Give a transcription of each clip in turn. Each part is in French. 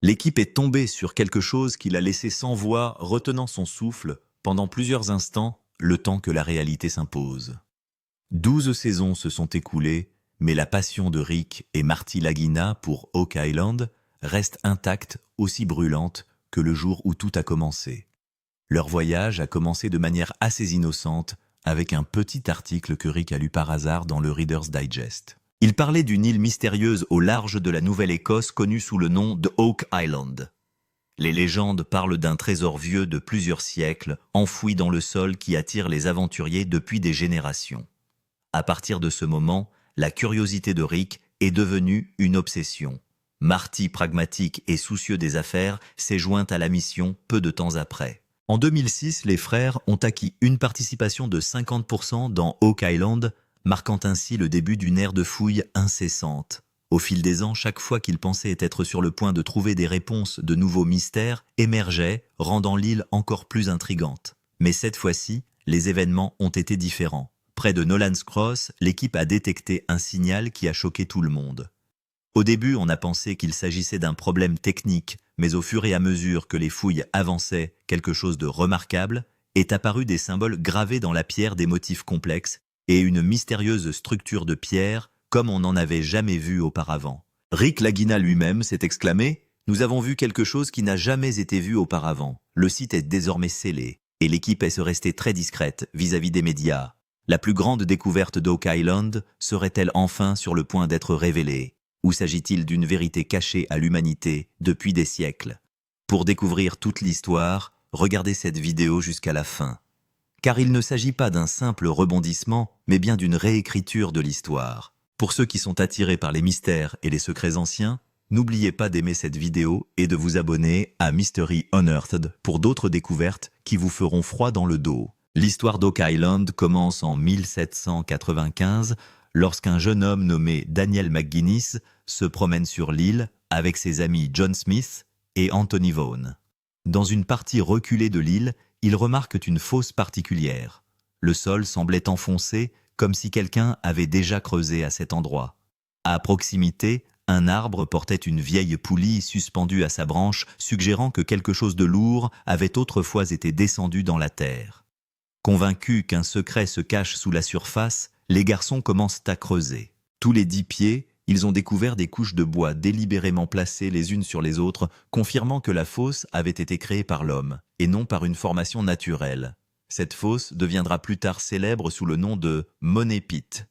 L'équipe est tombée sur quelque chose qui l'a laissé sans voix, retenant son souffle pendant plusieurs instants, le temps que la réalité s'impose. 12 saisons se sont écoulées, mais la passion de Rick et Marty Lagina pour Oak Island reste intacte, aussi brûlante que le jour où tout a commencé. Leur voyage a commencé de manière assez innocente, avec un petit article que Rick a lu par hasard dans le Reader's Digest. Il parlait d'une île mystérieuse au large de la Nouvelle-Écosse connue sous le nom de Oak Island. Les légendes parlent d'un trésor vieux de plusieurs siècles, enfoui dans le sol qui attire les aventuriers depuis des générations. À partir de ce moment, la curiosité de Rick est devenue une obsession. Marty, pragmatique et soucieux des affaires, s'est joint à la mission peu de temps après. En 2006, les frères ont acquis une participation de 50% dans Oak Island, marquant ainsi le début d'une ère de fouilles incessante. Au fil des ans, chaque fois qu'ils pensaient être sur le point de trouver des réponses, de nouveaux mystères émergeaient, rendant l'île encore plus intrigante. Mais cette fois-ci, les événements ont été différents. Près de Nolan's Cross, l'équipe a détecté un signal qui a choqué tout le monde. Au début, on a pensé qu'il s'agissait d'un problème technique, mais au fur et à mesure que les fouilles avançaient, quelque chose de remarquable est apparu, des symboles gravés dans la pierre, des motifs complexes et une mystérieuse structure de pierre comme on n'en avait jamais vu auparavant. Rick Lagina lui-même s'est exclamé « Nous avons vu quelque chose qui n'a jamais été vu auparavant. Le site est désormais scellé et l'équipe est restée très discrète vis-à-vis des médias. La plus grande découverte d'Oak Island serait-elle enfin sur le point d'être révélée? Ou s'agit-il d'une vérité cachée à l'humanité depuis des siècles? Pour découvrir toute l'histoire, regardez cette vidéo jusqu'à la fin. Car il ne s'agit pas d'un simple rebondissement, mais bien d'une réécriture de l'histoire. Pour ceux qui sont attirés par les mystères et les secrets anciens, n'oubliez pas d'aimer cette vidéo et de vous abonner à Mystery Unearthed pour d'autres découvertes qui vous feront froid dans le dos. L'histoire d'Oak Island commence en 1795, lorsqu'un jeune homme nommé Daniel McGuinness se promène sur l'île avec ses amis John Smith et Anthony Vaughan. Dans une partie reculée de l'île, il remarque une fosse particulière. Le sol semblait enfoncé, comme si quelqu'un avait déjà creusé à cet endroit. À proximité, un arbre portait une vieille poulie suspendue à sa branche, suggérant que quelque chose de lourd avait autrefois été descendu dans la terre. Convaincus qu'un secret se cache sous la surface, les garçons commencent à creuser. Tous les 10 pieds, ils ont découvert des couches de bois délibérément placées les unes sur les autres, confirmant que la fosse avait été créée par l'homme, et non par une formation naturelle. Cette fosse deviendra plus tard célèbre sous le nom de Money Pit.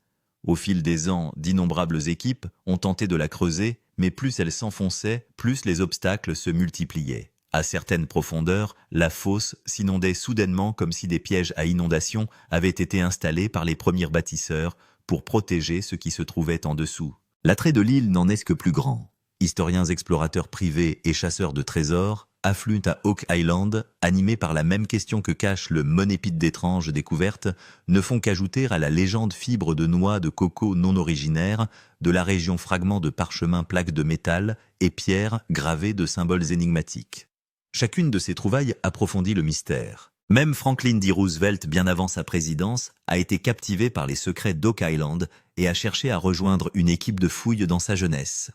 Au fil des ans, d'innombrables équipes ont tenté de la creuser, mais plus elle s'enfonçait, plus les obstacles se multipliaient. À certaines profondeurs, la fosse s'inondait soudainement comme si des pièges à inondation avaient été installés par les premiers bâtisseurs pour protéger ce qui se trouvait en dessous. L'attrait de l'île n'en est que plus grand. Historiens, explorateurs privés et chasseurs de trésors affluent à Oak Island, animés par la même question que cache le Money Pit d'étranges découvertes, ne font qu'ajouter à la légende fibres de noix de coco non originaires, de la région fragments de parchemin, plaques de métal et pierres gravées de symboles énigmatiques. Chacune de ces trouvailles approfondit le mystère. Même Franklin D. Roosevelt, bien avant sa présidence, a été captivé par les secrets d'Oak Island et a cherché à rejoindre une équipe de fouilles dans sa jeunesse.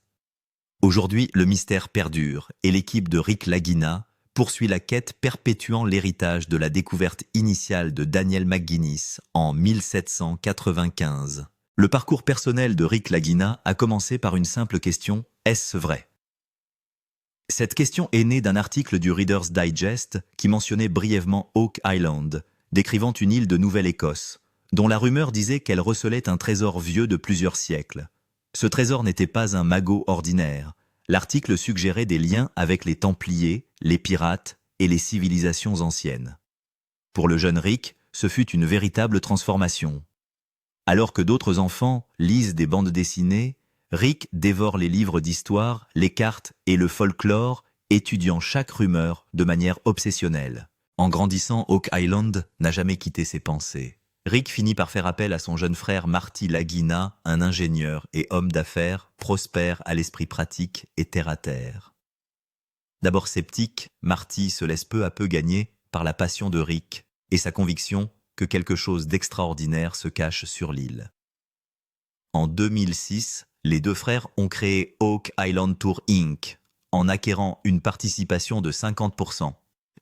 Aujourd'hui, le mystère perdure et l'équipe de Rick Lagina poursuit la quête, perpétuant l'héritage de la découverte initiale de Daniel McGuinness en 1795. Le parcours personnel de Rick Lagina a commencé par une simple question: est-ce vrai? Cette question est née d'un article du Reader's Digest qui mentionnait brièvement Oak Island, décrivant une île de Nouvelle-Écosse, dont la rumeur disait qu'elle recelait un trésor vieux de plusieurs siècles. Ce trésor n'était pas un magot ordinaire. L'article suggérait des liens avec les Templiers, les pirates et les civilisations anciennes. Pour le jeune Rick, ce fut une véritable transformation. Alors que d'autres enfants lisent des bandes dessinées, Rick dévore les livres d'histoire, les cartes et le folklore, étudiant chaque rumeur de manière obsessionnelle. En grandissant, Oak Island n'a jamais quitté ses pensées. Rick finit par faire appel à son jeune frère Marty Lagina, un ingénieur et homme d'affaires, prospère à l'esprit pratique et terre-à-terre. D'abord sceptique, Marty se laisse peu à peu gagner par la passion de Rick et sa conviction que quelque chose d'extraordinaire se cache sur l'île. En 2006, les deux frères ont créé Oak Island Tour Inc., en acquérant une participation de 50%,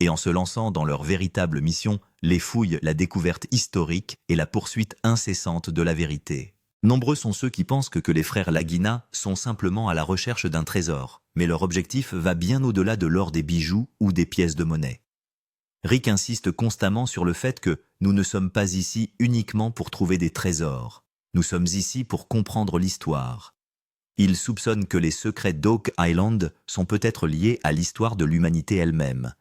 et en se lançant dans leur véritable mission, les fouilles, la découverte historique et la poursuite incessante de la vérité. Nombreux sont ceux qui pensent que les frères Lagina sont simplement à la recherche d'un trésor, mais leur objectif va bien au-delà de l'or des bijoux ou des pièces de monnaie. Rick insiste constamment sur le fait que nous ne sommes pas ici uniquement pour trouver des trésors, nous sommes ici pour comprendre l'histoire. Il soupçonne que les secrets d'Oak Island sont peut-être liés à l'histoire de l'humanité elle-même,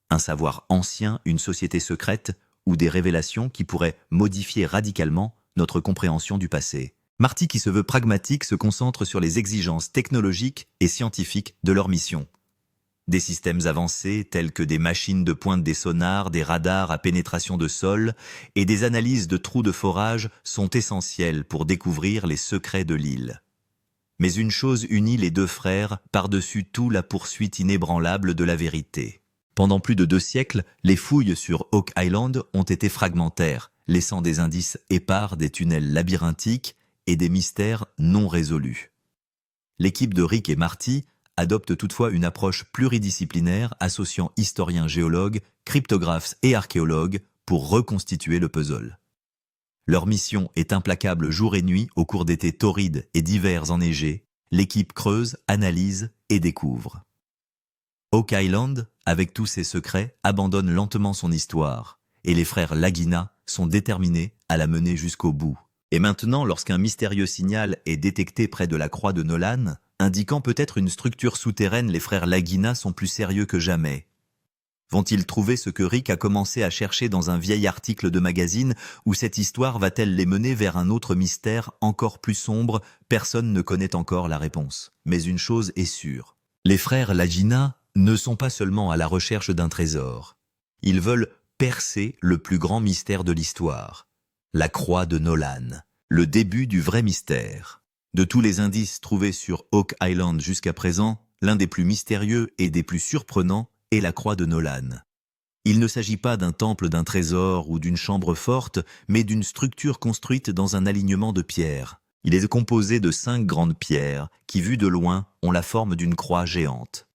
un savoir ancien, une société secrète ou des révélations qui pourraient modifier radicalement notre compréhension du passé. Marty, qui se veut pragmatique, se concentre sur les exigences technologiques et scientifiques de leur mission. Des systèmes avancés tels que des machines de pointe, des sonars, des radars à pénétration de sol et des analyses de trous de forage sont essentiels pour découvrir les secrets de l'île. Mais une chose unit les deux frères par-dessus tout, la poursuite inébranlable de la vérité. Pendant plus de 2 siècles, les fouilles sur Oak Island ont été fragmentaires, laissant des indices épars, des tunnels labyrinthiques et des mystères non résolus. L'équipe de Rick et Marty adopte toutefois une approche pluridisciplinaire associant historiens-géologues, cryptographes et archéologues pour reconstituer le puzzle. Leur mission est implacable jour et nuit au cours d'étés torrides et d'hivers enneigés. L'équipe creuse, analyse et découvre. Oak Island, avec tous ses secrets, abandonne lentement son histoire, et les frères Lagina sont déterminés à la mener jusqu'au bout. Et maintenant, lorsqu'un mystérieux signal est détecté près de la croix de Nolan, indiquant peut-être une structure souterraine, les frères Lagina sont plus sérieux que jamais. Vont-ils trouver ce que Rick a commencé à chercher dans un vieil article de magazine, ou cette histoire va-t-elle les mener vers un autre mystère encore plus sombre? Personne ne connaît encore la réponse. Mais une chose est sûre. Les frères Lagina ne sont pas seulement à la recherche d'un trésor. Ils veulent percer le plus grand mystère de l'histoire. La croix de Nolan. Le début du vrai mystère. De tous les indices trouvés sur Oak Island jusqu'à présent, l'un des plus mystérieux et des plus surprenants est la croix de Nolan. Il ne s'agit pas d'un temple, d'un trésor ou d'une chambre forte, mais d'une structure construite dans un alignement de pierres. Il est composé de 5 grandes pierres qui, vues de loin, ont la forme d'une croix géante.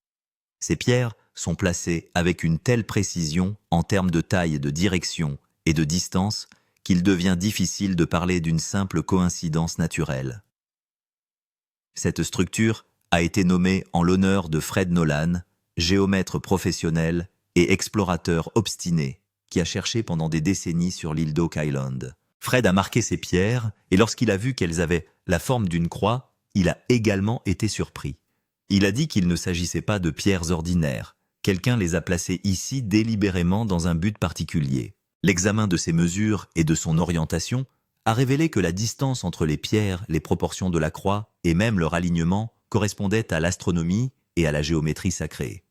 Ces pierres sont placées avec une telle précision en termes de taille, de direction et de distance qu'il devient difficile de parler d'une simple coïncidence naturelle. Cette structure a été nommée en l'honneur de Fred Nolan, géomètre professionnel et explorateur obstiné qui a cherché pendant des décennies sur l'île d'Oak Island. Fred a marqué ces pierres et lorsqu'il a vu qu'elles avaient la forme d'une croix, il a également été surpris. Il a dit qu'il ne s'agissait pas de pierres ordinaires. Quelqu'un les a placées ici délibérément dans un but particulier. L'examen de ces mesures et de son orientation a révélé que la distance entre les pierres, les proportions de la croix et même leur alignement correspondaient à l'astronomie et à la géométrie sacrée.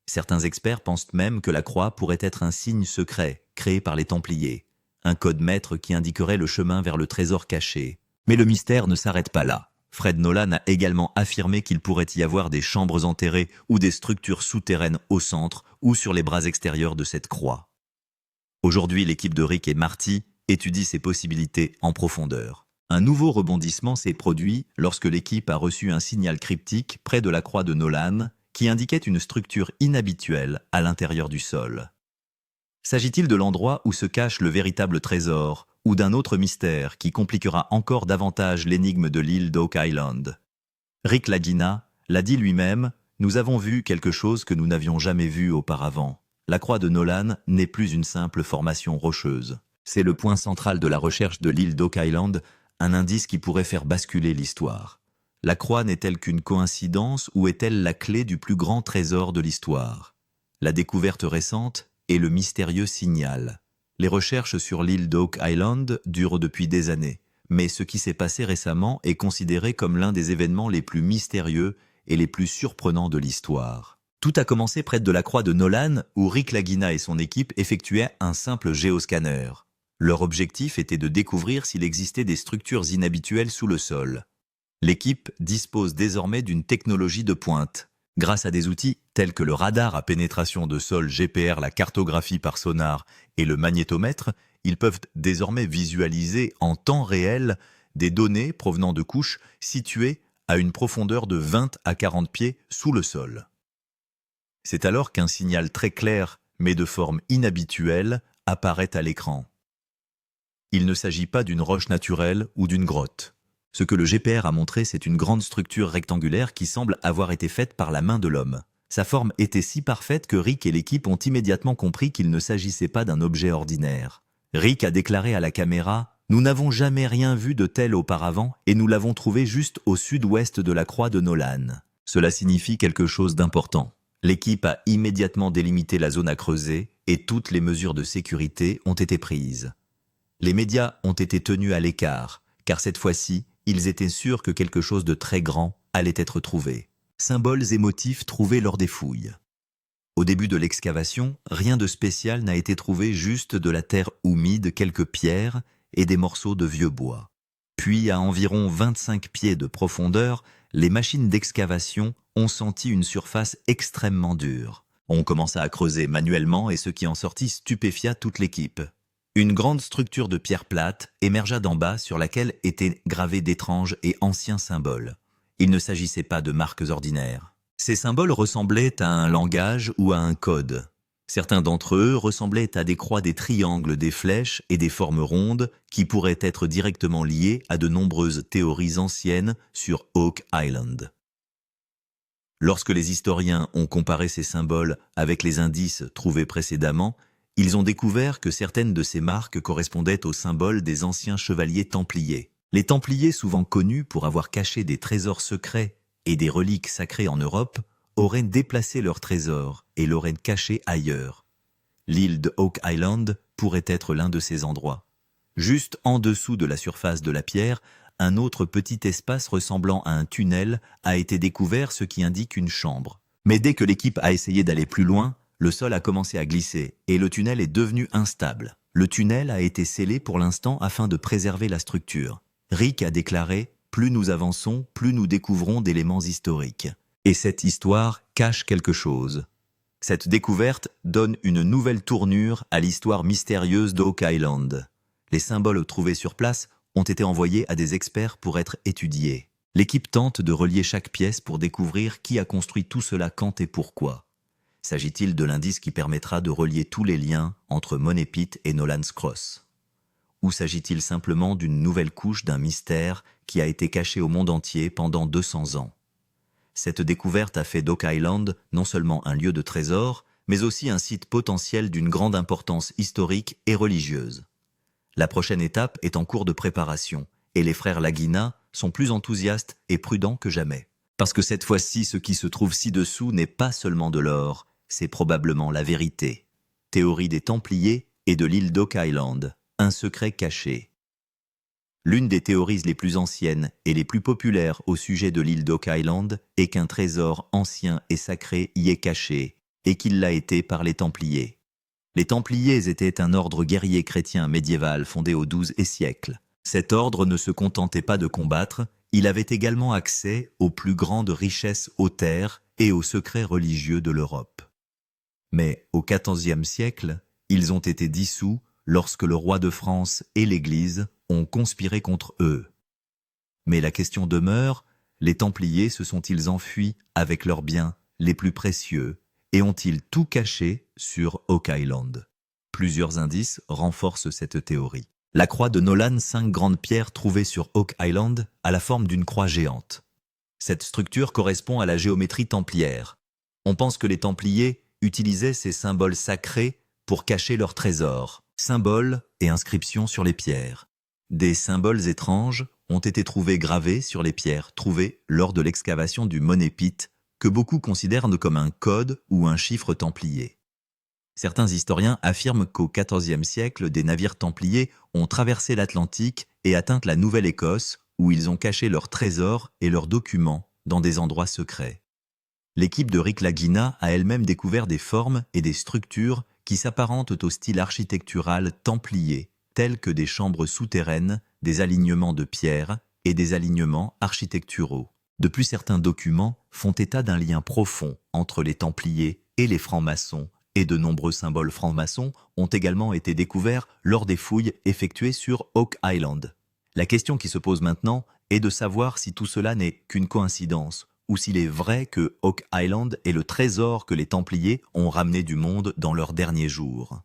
Certains experts pensent même que la croix pourrait être un signe secret créé par les Templiers, un code maître qui indiquerait le chemin vers le trésor caché. Mais le mystère ne s'arrête pas là. Fred Nolan a également affirmé qu'il pourrait y avoir des chambres enterrées ou des structures souterraines au centre ou sur les bras extérieurs de cette croix. Aujourd'hui, l'équipe de Rick et Marty étudie ces possibilités en profondeur. Un nouveau rebondissement s'est produit lorsque l'équipe a reçu un signal cryptique près de la croix de Nolan qui indiquait une structure inhabituelle à l'intérieur du sol. S'agit-il de l'endroit où se cache le véritable trésor ou d'un autre mystère qui compliquera encore davantage l'énigme de l'île d'Oak Island? Rick Lagina l'a dit lui-même, nous avons vu quelque chose que nous n'avions jamais vu auparavant. La croix de Nolan n'est plus une simple formation rocheuse. C'est le point central de la recherche de l'île d'Oak Island, un indice qui pourrait faire basculer l'histoire. La croix n'est-elle qu'une coïncidence ou est-elle la clé du plus grand trésor de l'histoire? La découverte récente est le mystérieux signal. Les recherches sur l'île d'Oak Island durent depuis des années, mais ce qui s'est passé récemment est considéré comme l'un des événements les plus mystérieux et les plus surprenants de l'histoire. Tout a commencé près de la croix de Nolan, où Rick Lagina et son équipe effectuaient un simple géoscanner. Leur objectif était de découvrir s'il existait des structures inhabituelles sous le sol. L'équipe dispose désormais d'une technologie de pointe. Grâce à des outils tels que le radar à pénétration de sol GPR, la cartographie par sonar et le magnétomètre, ils peuvent désormais visualiser en temps réel des données provenant de couches situées à une profondeur de 20 à 40 pieds sous le sol. C'est alors qu'un signal très clair, mais de forme inhabituelle, apparaît à l'écran. Il ne s'agit pas d'une roche naturelle ou d'une grotte. Ce que le GPR a montré, c'est une grande structure rectangulaire qui semble avoir été faite par la main de l'homme. Sa forme était si parfaite que Rick et l'équipe ont immédiatement compris qu'il ne s'agissait pas d'un objet ordinaire. Rick a déclaré à la caméra « Nous n'avons jamais rien vu de tel auparavant et nous l'avons trouvé juste au sud-ouest de la croix de Nolan. » Cela signifie quelque chose d'important. L'équipe a immédiatement délimité la zone à creuser et toutes les mesures de sécurité ont été prises. Les médias ont été tenus à l'écart, car cette fois-ci, ils étaient sûrs que quelque chose de très grand allait être trouvé. Symboles et motifs trouvés lors des fouilles. Au début de l'excavation, rien de spécial n'a été trouvé, juste de la terre humide, quelques pierres et des morceaux de vieux bois. Puis, à environ 25 pieds de profondeur, les machines d'excavation ont senti une surface extrêmement dure. On commença à creuser manuellement et ce qui en sortit stupéfia toute l'équipe. Une grande structure de pierre plate émergea d'en bas sur laquelle étaient gravés d'étranges et anciens symboles. Il ne s'agissait pas de marques ordinaires. Ces symboles ressemblaient à un langage ou à un code. Certains d'entre eux ressemblaient à des croix, des triangles, des flèches et des formes rondes qui pourraient être directement liées à de nombreuses théories anciennes sur Oak Island. Lorsque les historiens ont comparé ces symboles avec les indices trouvés précédemment, ils ont découvert que certaines de ces marques correspondaient aux symboles des anciens chevaliers templiers. Les templiers, souvent connus pour avoir caché des trésors secrets et des reliques sacrées en Europe, auraient déplacé leurs trésors et l'auraient caché ailleurs. L'île de Oak Island pourrait être l'un de ces endroits. Juste en dessous de la surface de la pierre, un autre petit espace ressemblant à un tunnel a été découvert, ce qui indique une chambre. Mais dès que l'équipe a essayé d'aller plus loin, le sol a commencé à glisser et le tunnel est devenu instable. Le tunnel a été scellé pour l'instant afin de préserver la structure. Rick a déclaré « Plus nous avançons, plus nous découvrons d'éléments historiques. Et cette histoire cache quelque chose. » Cette découverte donne une nouvelle tournure à l'histoire mystérieuse d'Oak Island. Les symboles trouvés sur place ont été envoyés à des experts pour être étudiés. L'équipe tente de relier chaque pièce pour découvrir qui a construit tout cela, quand et pourquoi. S'agit-il de l'indice qui permettra de relier tous les liens entre Money Pit et Nolan's Cross? Ou s'agit-il simplement d'une nouvelle couche d'un mystère qui a été caché au monde entier pendant 200 ans? Cette découverte a fait d'Oak Island non seulement un lieu de trésor, mais aussi un site potentiel d'une grande importance historique et religieuse. La prochaine étape est en cours de préparation, et les frères Lagina sont plus enthousiastes et prudents que jamais. Parce que cette fois-ci, ce qui se trouve ci-dessous n'est pas seulement de l'or, c'est probablement la vérité. Théorie des Templiers et de l'île d'Oak Island, un secret caché. L'une des théories les plus anciennes et les plus populaires au sujet de l'île d'Oak Island est qu'un trésor ancien et sacré y est caché, et qu'il l'a été par les Templiers. Les Templiers étaient un ordre guerrier chrétien médiéval fondé au XIIe siècle. Cet ordre ne se contentait pas de combattre, il avait également accès aux plus grandes richesses hautaires et aux secrets religieux de l'Europe. Mais au XIVe siècle, ils ont été dissous lorsque le roi de France et l'Église ont conspiré contre eux. Mais la question demeure, les Templiers se sont-ils enfuis avec leurs biens les plus précieux et ont-ils tout caché sur Oak Island? Plusieurs indices renforcent cette théorie. La croix de Nolan, 5 grandes pierres trouvées sur Oak Island, a la forme d'une croix géante. Cette structure correspond à la géométrie templière. On pense que les Templiers utilisaient ces symboles sacrés pour cacher leurs trésors, symboles et inscriptions sur les pierres. Des symboles étranges ont été trouvés gravés sur les pierres trouvées lors de l'excavation du Money Pit, que beaucoup considèrent comme un code ou un chiffre templier. Certains historiens affirment qu'au XIVe siècle, des navires templiers ont traversé l'Atlantique et atteint la Nouvelle-Écosse, où ils ont caché leurs trésors et leurs documents dans des endroits secrets. L'équipe de Rick Lagina a elle-même découvert des formes et des structures qui s'apparentent au style architectural templier, tels que des chambres souterraines, des alignements de pierres et des alignements architecturaux. De plus, certains documents font état d'un lien profond entre les Templiers et les francs-maçons, et de nombreux symboles francs-maçons ont également été découverts lors des fouilles effectuées sur Oak Island. La question qui se pose maintenant est de savoir si tout cela n'est qu'une coïncidence ou s'il est vrai que Oak Island est le trésor que les Templiers ont ramené du monde dans leurs derniers jours.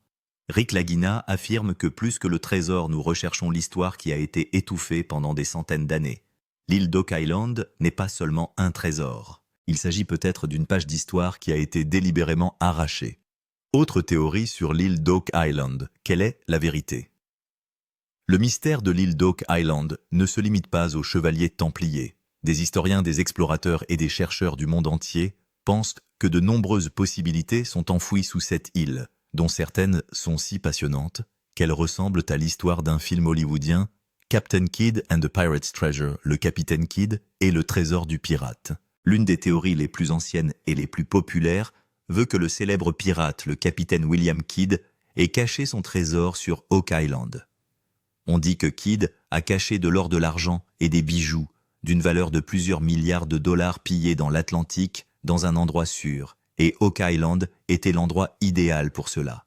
Rick Lagina affirme que plus que le trésor, nous recherchons l'histoire qui a été étouffée pendant des centaines d'années. L'île d'Oak Island n'est pas seulement un trésor. Il s'agit peut-être d'une page d'histoire qui a été délibérément arrachée. Autre théorie sur l'île d'Oak Island. Quelle est la vérité? Le mystère de l'île d'Oak Island ne se limite pas aux chevaliers templiers. Des historiens, des explorateurs et des chercheurs du monde entier pensent que de nombreuses possibilités sont enfouies sous cette île, dont certaines sont si passionnantes qu'elles ressemblent à l'histoire d'un film hollywoodien, Captain Kidd and the Pirate's Treasure, le Capitaine Kidd et le trésor du pirate. L'une des théories les plus anciennes et les plus populaires veut que le célèbre pirate, le capitaine William Kidd, ait caché son trésor sur Oak Island. On dit que Kidd a caché de l'or, de l'argent et des bijoux d'une valeur de plusieurs milliards de dollars pillés dans l'Atlantique dans un endroit sûr, et Oak Island était l'endroit idéal pour cela.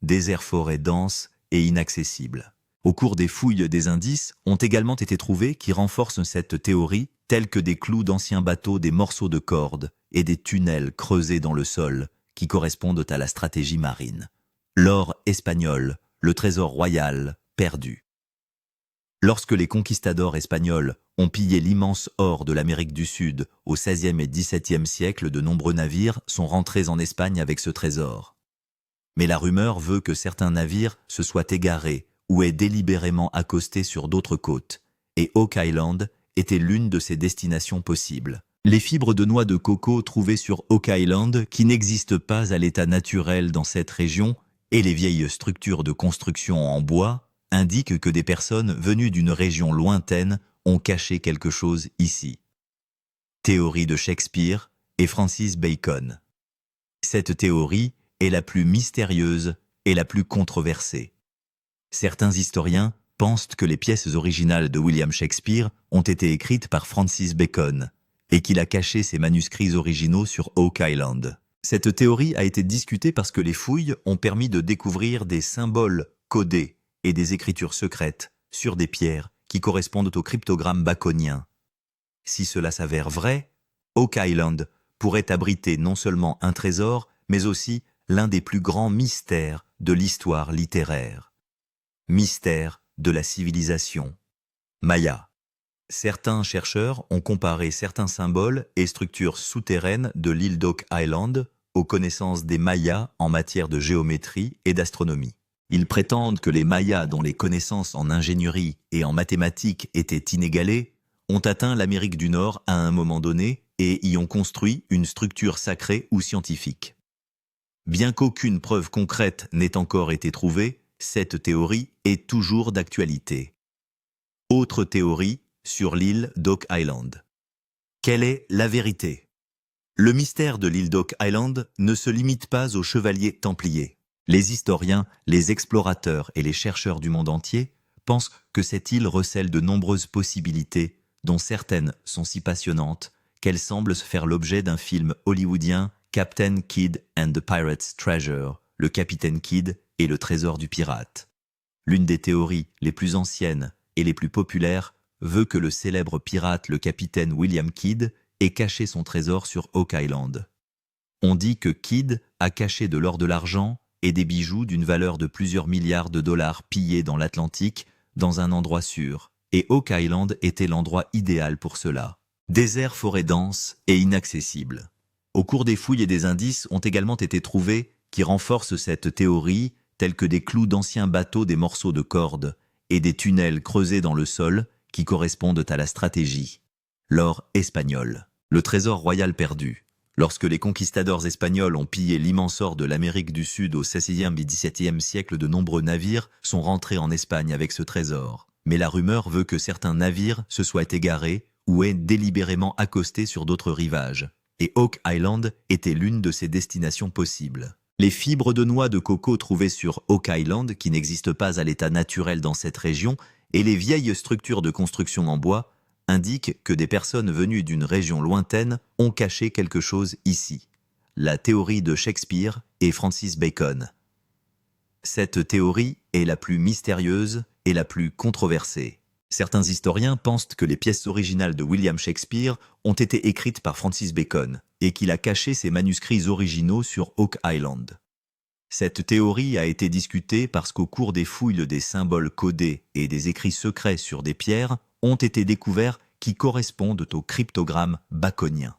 Désert, forêt dense et inaccessible. Au cours des fouilles, des indices ont également été trouvés qui renforcent cette théorie, tels que des clous d'anciens bateaux, des morceaux de cordes et des tunnels creusés dans le sol qui correspondent à la stratégie marine. L'or espagnol, le trésor royal, perdu. Lorsque les conquistadors espagnols ont pillé l'immense or de l'Amérique du Sud au XVIe et XVIIe siècle, de nombreux navires sont rentrés en Espagne avec ce trésor. Mais la rumeur veut que certains navires se soient égarés ou aient délibérément accosté sur d'autres côtes, et Oak Island était l'une de ces destinations possibles. Les fibres de noix de coco trouvées sur Oak Island, qui n'existent pas à l'état naturel dans cette région, et les vieilles structures de construction en bois, indiquent que des personnes venues d'une région lointaine ont caché quelque chose ici. Théorie de Shakespeare et Francis Bacon. Cette théorie est la plus mystérieuse et la plus controversée. Certains historiens pensent que les pièces originales de William Shakespeare ont été écrites par Francis Bacon et qu'il a caché ses manuscrits originaux sur Oak Island. Cette théorie a été discutée parce que les fouilles ont permis de découvrir des symboles codés et des écritures secrètes sur des pierres qui correspondent au cryptogramme baconien. Si cela s'avère vrai, Oak Island pourrait abriter non seulement un trésor, mais aussi l'un des plus grands mystères de l'histoire littéraire. Mystère de la civilisation. Maya. Certains chercheurs ont comparé certains symboles et structures souterraines de l'île d'Oak Island aux connaissances des Mayas en matière de géométrie et d'astronomie. Ils prétendent que les Mayas, dont les connaissances en ingénierie et en mathématiques étaient inégalées, ont atteint l'Amérique du Nord à un moment donné et y ont construit une structure sacrée ou scientifique. Bien qu'aucune preuve concrète n'ait encore été trouvée, cette théorie est toujours d'actualité. Autre théorie sur l'île d'Oak Island. Quelle est la vérité? Le mystère de l'île d'Oak Island ne se limite pas aux chevaliers templiers. Les historiens, les explorateurs et les chercheurs du monde entier pensent que cette île recèle de nombreuses possibilités, dont certaines sont si passionnantes qu'elles semblent se faire l'objet d'un film hollywoodien, Captain Kidd and the Pirate's Treasure, le Capitaine Kidd et le trésor du pirate. L'une des théories les plus anciennes et les plus populaires veut que le célèbre pirate, le capitaine William Kidd, ait caché son trésor sur Oak Island. On dit que Kidd a caché de l'or, de l'argent et des bijoux d'une valeur de plusieurs milliards de dollars pillés dans l'Atlantique, dans un endroit sûr, et Oak Island était l'endroit idéal pour cela. Désert, forêt dense et inaccessible. Au cours des fouilles et des indices ont également été trouvés qui renforcent cette théorie, tels que des clous d'anciens bateaux, des morceaux de cordes et des tunnels creusés dans le sol qui correspondent à la stratégie. L'or espagnol, le trésor royal perdu. Lorsque les conquistadors espagnols ont pillé l'immense or de l'Amérique du Sud au XVIe et XVIIe siècle, de nombreux navires sont rentrés en Espagne avec ce trésor. Mais la rumeur veut que certains navires se soient égarés ou aient délibérément accosté sur d'autres rivages. Et Oak Island était l'une de ces destinations possibles. Les fibres de noix de coco trouvées sur Oak Island, qui n'existent pas à l'état naturel dans cette région, et les vieilles structures de construction en bois, indiquent que des personnes venues d'une région lointaine ont caché quelque chose ici. La théorie de Shakespeare et Francis Bacon. Cette théorie est la plus mystérieuse et la plus controversée. Certains historiens pensent que les pièces originales de William Shakespeare ont été écrites par Francis Bacon et qu'il a caché ses manuscrits originaux sur Oak Island. Cette théorie a été discutée parce qu'au cours des fouilles des symboles codés et des écrits secrets sur des pierres ont été découverts qui correspondent au cryptogramme baconien.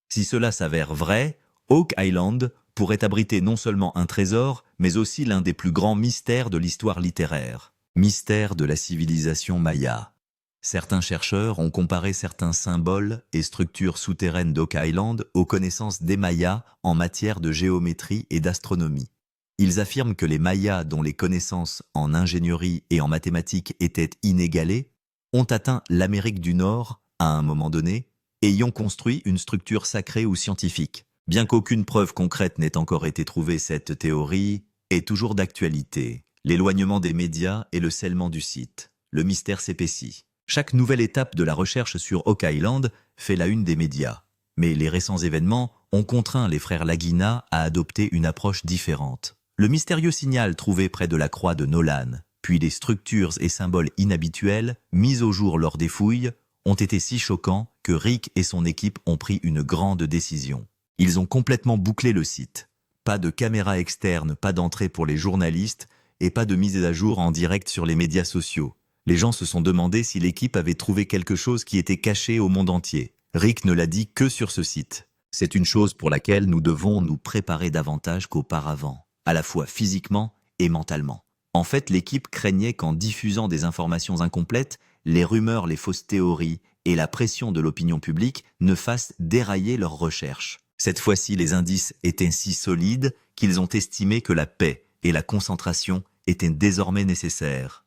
Si cela s'avère vrai, Oak Island pourrait abriter non seulement un trésor, mais aussi l'un des plus grands mystères de l'histoire littéraire. Mystère de la civilisation maya. Certains chercheurs ont comparé certains symboles et structures souterraines d'Oak Island aux connaissances des Mayas en matière de géométrie et d'astronomie. Ils affirment que les Mayas, dont les connaissances en ingénierie et en mathématiques étaient inégalées, ont atteint l'Amérique du Nord à un moment donné et y ont construit une structure sacrée ou scientifique. Bien qu'aucune preuve concrète n'ait encore été trouvée, cette théorie est toujours d'actualité. L'éloignement des médias et le scellement du site. Le mystère s'épaissit. Chaque nouvelle étape de la recherche sur Oak Island fait la une des médias. Mais les récents événements ont contraint les frères Lagina à adopter une approche différente. Le mystérieux signal trouvé près de la croix de Nolan, puis les structures et symboles inhabituels mis au jour lors des fouilles, ont été si choquants que Rick et son équipe ont pris une grande décision. Ils ont complètement bouclé le site. Pas de caméra externe, pas d'entrée pour les journalistes et pas de mise à jour en direct sur les médias sociaux. Les gens se sont demandé si l'équipe avait trouvé quelque chose qui était caché au monde entier. Rick ne l'a dit que sur ce site. C'est une chose pour laquelle nous devons nous préparer davantage qu'auparavant, à la fois physiquement et mentalement. En fait, l'équipe craignait qu'en diffusant des informations incomplètes, les rumeurs, les fausses théories et la pression de l'opinion publique ne fassent dérailler leurs recherches. Cette fois-ci, les indices étaient si solides qu'ils ont estimé que la paix et la concentration étaient désormais nécessaires.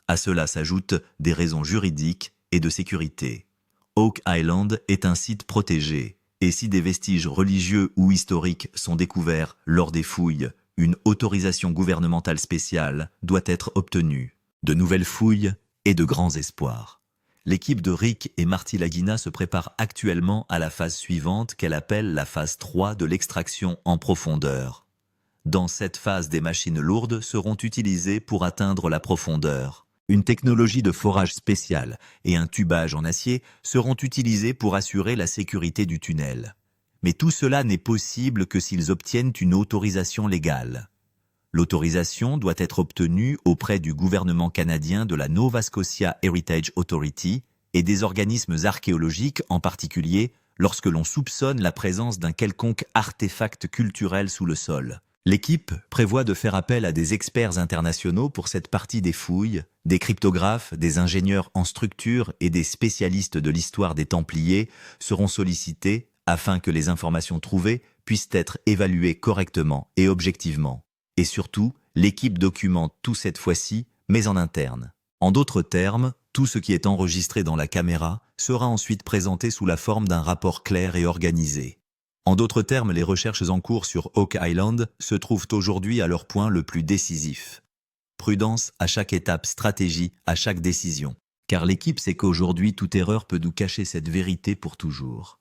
À cela s'ajoutent des raisons juridiques et de sécurité. Oak Island est un site protégé, et si des vestiges religieux ou historiques sont découverts lors des fouilles, une autorisation gouvernementale spéciale doit être obtenue. De nouvelles fouilles et de grands espoirs. L'équipe de Rick et Marty Lagina se prépare actuellement à la phase suivante qu'elle appelle la phase 3 de l'extraction en profondeur. Dans cette phase, des machines lourdes seront utilisées pour atteindre la profondeur. Une technologie de forage spéciale et un tubage en acier seront utilisés pour assurer la sécurité du tunnel. Mais tout cela n'est possible que s'ils obtiennent une autorisation légale. L'autorisation doit être obtenue auprès du gouvernement canadien, de la Nova Scotia Heritage Authority et des organismes archéologiques, en particulier lorsque l'on soupçonne la présence d'un quelconque artefact culturel sous le sol. L'équipe prévoit de faire appel à des experts internationaux pour cette partie des fouilles, des cryptographes, des ingénieurs en structure et des spécialistes de l'histoire des Templiers seront sollicités afin que les informations trouvées puissent être évaluées correctement et objectivement. Et surtout, l'équipe documente tout cette fois-ci, mais en interne. En d'autres termes, tout ce qui est enregistré dans la caméra sera ensuite présenté sous la forme d'un rapport clair et organisé. En d'autres termes, les recherches en cours sur Oak Island se trouvent aujourd'hui à leur point le plus décisif. Prudence à chaque étape, stratégie à chaque décision. Car l'équipe sait qu'aujourd'hui, toute erreur peut nous cacher cette vérité pour toujours.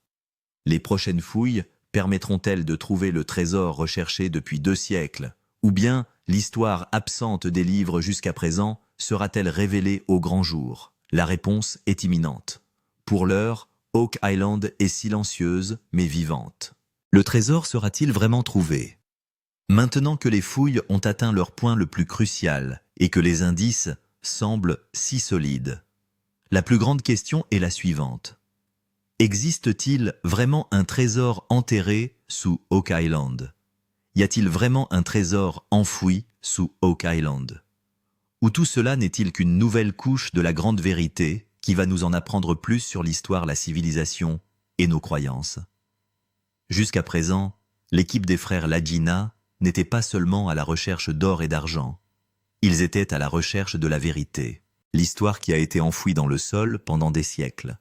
Les prochaines fouilles permettront-elles de trouver le trésor recherché depuis 2 siècles ? Ou bien l'histoire absente des livres jusqu'à présent sera-t-elle révélée au grand jour? La réponse est imminente. Pour l'heure, Oak Island est silencieuse mais vivante. Le trésor sera-t-il vraiment trouvé? Maintenant que les fouilles ont atteint leur point le plus crucial et que les indices semblent si solides, la plus grande question est la suivante. Existe-t-il vraiment un trésor enterré sous Oak Island? Y a-t-il vraiment un trésor enfoui sous Oak Island? Ou tout cela n'est-il qu'une nouvelle couche de la grande vérité qui va nous en apprendre plus sur l'histoire, la civilisation et nos croyances? Jusqu'à présent, l'équipe des frères Lagina n'était pas seulement à la recherche d'or et d'argent. Ils étaient à la recherche de la vérité, l'histoire qui a été enfouie dans le sol pendant des siècles.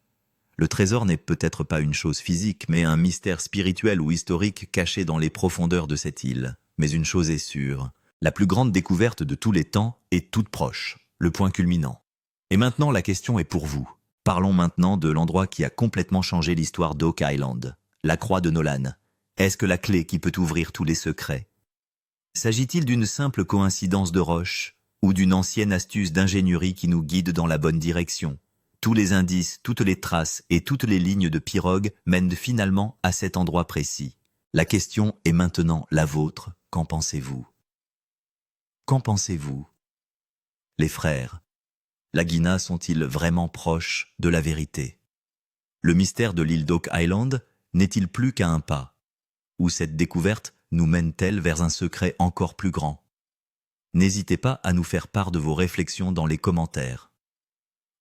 Le trésor n'est peut-être pas une chose physique, mais un mystère spirituel ou historique caché dans les profondeurs de cette île. Mais une chose est sûre, la plus grande découverte de tous les temps est toute proche, le point culminant. Et maintenant, la question est pour vous. Parlons maintenant de l'endroit qui a complètement changé l'histoire d'Oak Island, la croix de Nolan. Est-ce que la clé qui peut ouvrir tous les secrets? S'agit-il d'une simple coïncidence de roche, ou d'une ancienne astuce d'ingénierie qui nous guide dans la bonne direction. Tous les indices, toutes les traces et toutes les lignes de pirogue mènent finalement à cet endroit précis. La question est maintenant la vôtre. Qu'en pensez-vous? Qu'en pensez-vous? Les frères Laguina sont-ils vraiment proches de la vérité? Le mystère de l'île d'Oak Island n'est-il plus qu'à un pas? Ou cette découverte nous mène-t-elle vers un secret encore plus grand? N'hésitez pas à nous faire part de vos réflexions dans les commentaires.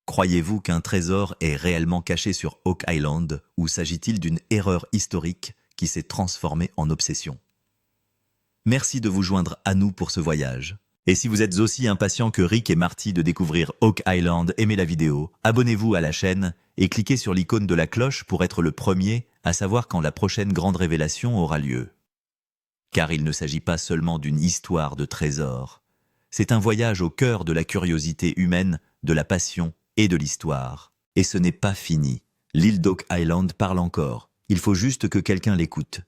Croyez-vous qu'un trésor est réellement caché sur Oak Island ou s'agit-il d'une erreur historique qui s'est transformée en obsession? Merci de vous joindre à nous pour ce voyage. Et si vous êtes aussi impatient que Rick et Marty de découvrir Oak Island, aimez la vidéo, abonnez-vous à la chaîne et cliquez sur l'icône de la cloche pour être le premier à savoir quand la prochaine grande révélation aura lieu. Car il ne s'agit pas seulement d'une histoire de trésor. C'est un voyage au cœur de la curiosité humaine, de la passion et de l'histoire. Et ce n'est pas fini. L'île d'Oak Island parle encore. Il faut juste que quelqu'un l'écoute.